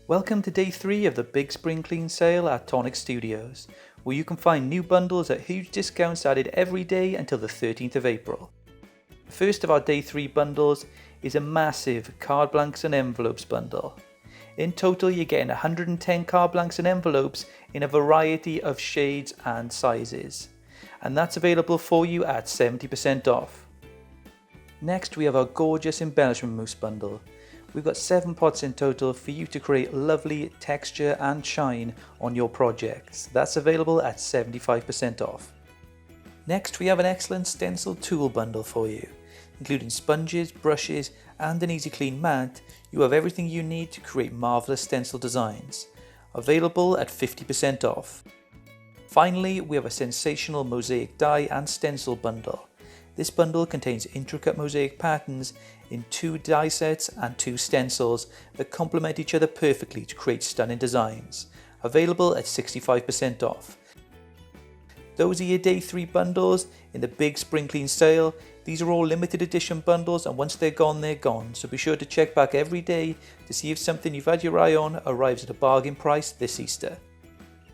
Welcome to day 3 of the Big Spring Clean sale at Tonic Studios, where you can find new bundles at huge discounts added every day until the 13th of April. The first of our day 3 bundles is a massive card blanks and envelopes bundle. In total you're getting 110 card blanks and envelopes in a variety of shades and sizes, and that's available for you at 70% off. Next we have our gorgeous embellishment mousse bundle. We've got 7 pots in total for you to create lovely texture and shine on your projects. That's available at 75% off. Next we have an excellent stencil tool bundle for you. Including sponges, brushes and an easy clean mat, you have everything you need to create marvellous stencil designs. Available at 50% off. Finally, we have a sensational mosaic die and stencil bundle. This bundle contains intricate mosaic patterns in 2 die sets and 2 stencils that complement each other perfectly to create stunning designs. Available at 65% off. Those are your day 3 bundles in the Big Spring Clean sale. These are all limited edition bundles, and once they're gone, so be sure to check back every day to see if something you've had your eye on arrives at a bargain price this Easter.